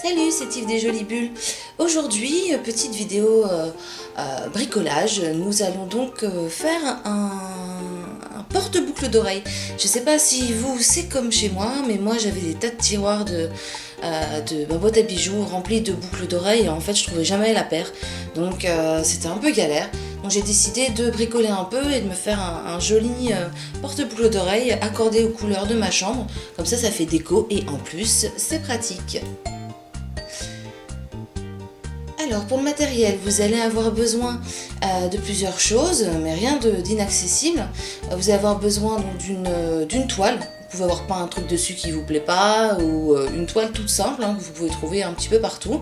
Salut, c'est Yves des Jolies Bulles. Aujourd'hui, petite vidéo bricolage. Nous allons donc faire un porte-boucle d'oreille. Je sais pas si vous, c'est comme chez moi, mais moi j'avais des tas de tiroirs de ma boîte à bijoux remplis de boucles d'oreilles et en fait je trouvais jamais la paire. Donc c'était un peu galère. Donc j'ai décidé de bricoler un peu et de me faire un joli porte-boucle d'oreille accordé aux couleurs de ma chambre. Comme ça fait déco et en plus c'est pratique. Alors pour le matériel, vous allez avoir besoin de plusieurs choses, mais rien d'inaccessible. Vous allez avoir besoin d'une toile. Vous pouvez avoir peint un truc dessus qui vous plaît pas, ou une toile toute simple que vous pouvez trouver un petit peu partout.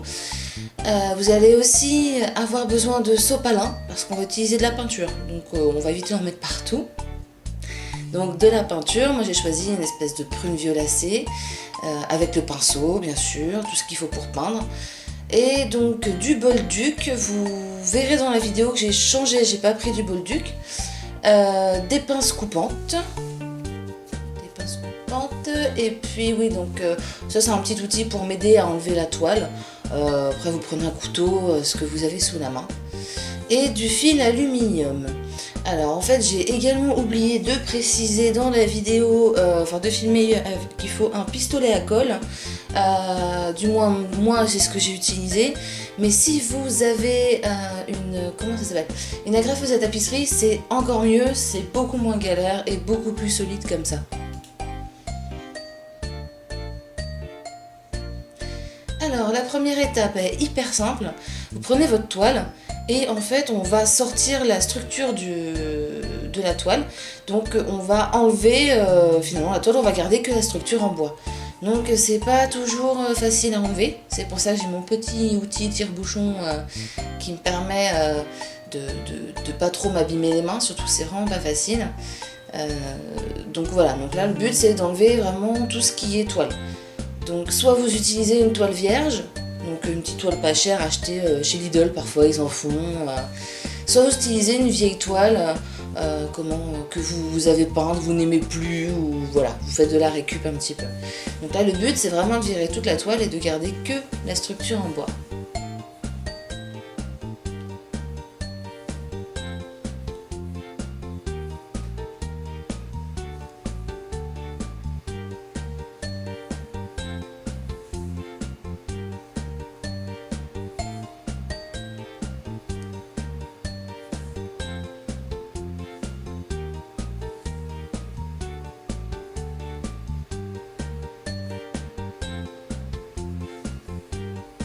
Vous allez aussi avoir besoin de sopalin, parce qu'on va utiliser de la peinture, donc on va éviter d'en mettre partout. Donc de la peinture, moi j'ai choisi une espèce de prune violacée, avec le pinceau bien sûr, tout ce qu'il faut pour peindre. Et donc du bolduc, vous verrez dans la vidéo que j'ai changé, j'ai pas pris du bolduc, des pinces coupantes, et puis oui donc ça c'est un petit outil pour m'aider à enlever la toile. Après vous prenez un couteau, ce que vous avez sous la main, et du fil aluminium. Alors en fait j'ai également oublié de préciser dans la vidéo, de filmer qu'il faut un pistolet à colle. Du moins moi c'est ce que j'ai utilisé, mais si vous avez une agrafeuse à tapisserie, c'est encore mieux, c'est beaucoup moins galère et beaucoup plus solide comme ça. Alors la première étape est hyper simple, vous prenez votre toile et en fait on va sortir la structure de la toile, donc on va enlever finalement la toile, on va garder que la structure en bois. Donc c'est pas toujours facile à enlever, c'est pour ça que j'ai mon petit outil tire-bouchon qui me permet de pas trop m'abîmer les mains, surtout c'est vraiment pas facile. Donc voilà, donc là le but c'est d'enlever vraiment tout ce qui est toile. Donc soit vous utilisez une toile vierge, donc une petite toile pas chère achetée chez Lidl, parfois ils en font, soit vous utilisez une vieille toile que vous avez peinte, vous n'aimez plus, ou voilà, vous faites de la récup un petit peu. Donc là le but c'est vraiment de virer toute la toile et de garder que la structure en bois.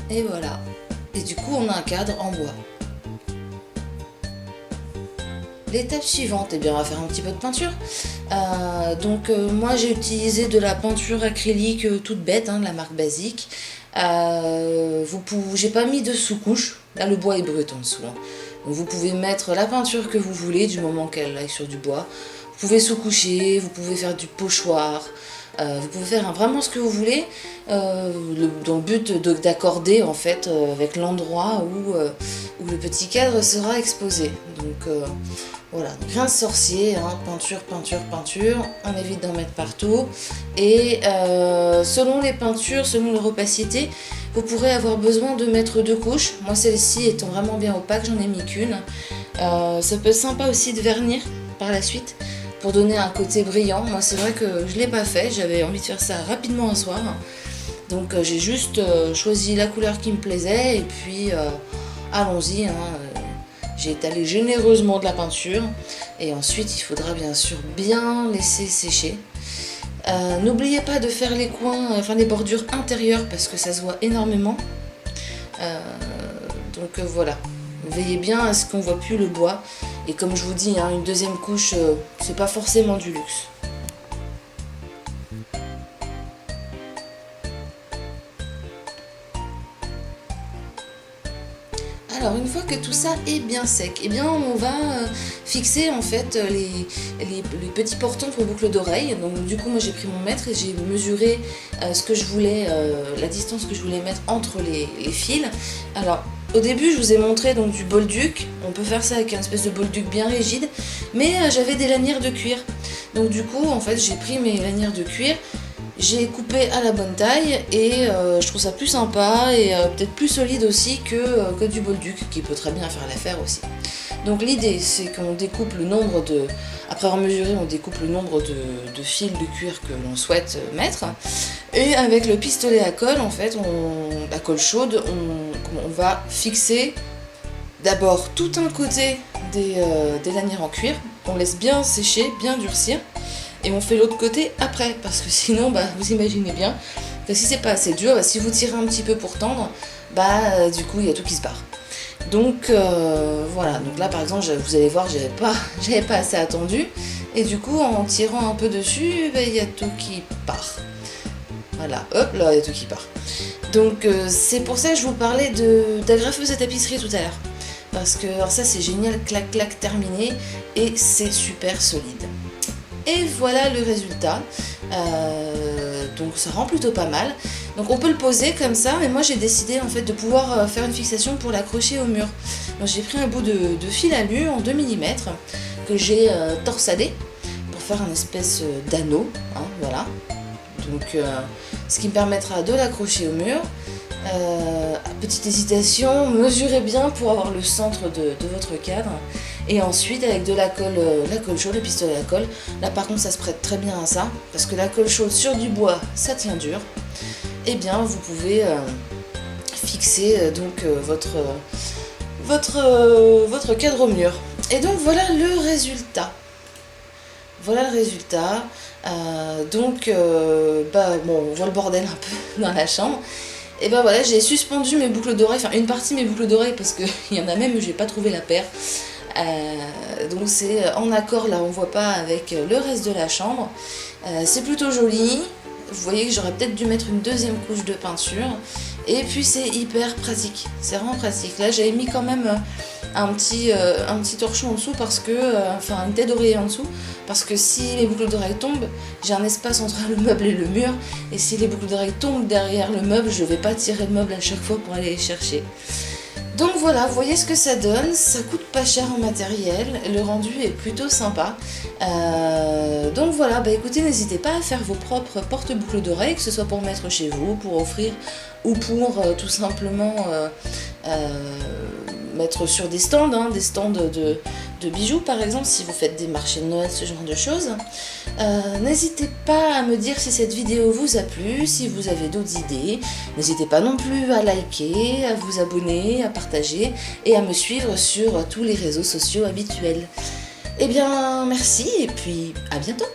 Et voilà. Et du coup, on a un cadre en bois. L'étape suivante, eh bien, on va faire un petit peu de peinture. Moi, j'ai utilisé de la peinture acrylique toute bête, de la marque Basique. J'ai pas mis de sous-couche. Là, le bois est brut en dessous. Donc, vous pouvez mettre la peinture que vous voulez, du moment qu'elle aille sur du bois. Vous pouvez sous-coucher, vous pouvez faire du pochoir. Vous pouvez faire vraiment ce que vous voulez, dans le but d'accorder en fait avec l'endroit où le petit cadre sera exposé. Donc voilà, donc rien de sorcier, peinture, peinture, peinture, on évite d'en mettre partout. Et selon les peintures, selon leur opacité, vous pourrez avoir besoin de mettre 2 couches. Moi celle-ci étant vraiment bien opaque, j'en ai mis qu'une. Ça peut être sympa aussi de vernir par la suite, pour donner un côté brillant. Moi c'est vrai que je ne l'ai pas fait, j'avais envie de faire ça rapidement un soir. Donc j'ai juste choisi la couleur qui me plaisait et puis allons-y. J'ai étalé généreusement de la peinture et ensuite il faudra bien sûr bien laisser sécher. N'oubliez pas de faire les coins, les bordures intérieures parce que ça se voit énormément. Voilà. Veillez bien à ce qu'on ne voit plus le bois. Et comme je vous dis, une deuxième couche, c'est pas forcément du luxe. Alors une fois que tout ça est bien sec, eh bien on va fixer en fait les petits portants pour boucles d'oreilles. Donc du coup moi j'ai pris mon mètre et j'ai mesuré ce que je voulais, la distance que je voulais mettre entre les fils. Alors au début je vous ai montré donc du bolduc, on peut faire ça avec une espèce de bolduc bien rigide, mais j'avais des lanières de cuir. Donc du coup en fait j'ai pris mes lanières de cuir, J'ai coupé à la bonne taille et je trouve ça plus sympa et peut-être plus solide aussi que du bolduc qui peut très bien faire l'affaire aussi. Donc l'idée c'est qu'on découpe le nombre de... Après avoir mesuré, on découpe le nombre de fils de cuir que l'on souhaite mettre. Et avec le pistolet à colle, en fait, la colle chaude, on va fixer d'abord tout un côté des lanières en cuir. On laisse bien sécher, bien durcir. Et on fait l'autre côté après, parce que sinon, vous imaginez bien que si c'est pas assez dur, si vous tirez un petit peu pour tendre, du coup il y a tout qui se barre. Donc voilà, donc là par exemple, vous allez voir, j'avais pas assez attendu, et du coup en tirant un peu dessus, il y a tout qui part. Voilà, hop là, il y a tout qui part. Donc c'est pour ça que je vous parlais d'agrafeuse à tapisserie tout à l'heure. Parce que alors ça c'est génial, clac clac terminé, et c'est super solide. Et voilà le résultat, donc ça rend plutôt pas mal. Donc on peut le poser comme ça, mais moi j'ai décidé en fait de pouvoir faire une fixation pour l'accrocher au mur. Donc j'ai pris un bout de fil alu en 2 mm que j'ai torsadé pour faire une espèce d'anneau, hein, voilà. Donc ce qui me permettra de l'accrocher au mur. Petite hésitation, mesurez bien pour avoir le centre de votre cadre. Et ensuite avec de la colle chaude, le pistolet à colle, là par contre ça se prête très bien à ça, parce que la colle chaude sur du bois ça tient dur. Et bien vous pouvez fixer donc votre cadre au mur. Et donc voilà le résultat. Voilà le résultat. Bon, on voit le bordel un peu dans la chambre. Et ben voilà, j'ai suspendu mes boucles d'oreilles, enfin une partie de mes boucles d'oreilles parce qu'il y en a même où j'ai pas trouvé la paire. Donc c'est en accord là, on voit pas avec le reste de la chambre. C'est plutôt joli. Vous voyez que j'aurais peut-être dû mettre une deuxième couche de peinture. Et puis c'est hyper pratique, c'est vraiment pratique. Là j'avais mis quand même un petit torchon en dessous parce que, enfin une tête d'oreiller en dessous, parce que si les boucles d'oreilles tombent, j'ai un espace entre le meuble et le mur, et si les boucles d'oreilles tombent derrière le meuble, je vais pas tirer le meuble à chaque fois pour aller les chercher. Donc voilà, vous voyez ce que ça donne, ça coûte pas cher en matériel, le rendu est plutôt sympa. Donc voilà, écoutez, n'hésitez pas à faire vos propres porte-boucles d'oreilles, que ce soit pour mettre chez vous, pour offrir, ou pour tout simplement mettre sur des stands, des stands de bijoux par exemple, si vous faites des marchés de Noël, ce genre de choses. N'hésitez pas à me dire si cette vidéo vous a plu, si vous avez d'autres idées. N'hésitez pas non plus à liker, à vous abonner, à partager et à me suivre sur tous les réseaux sociaux habituels. Eh bien merci et puis à bientôt.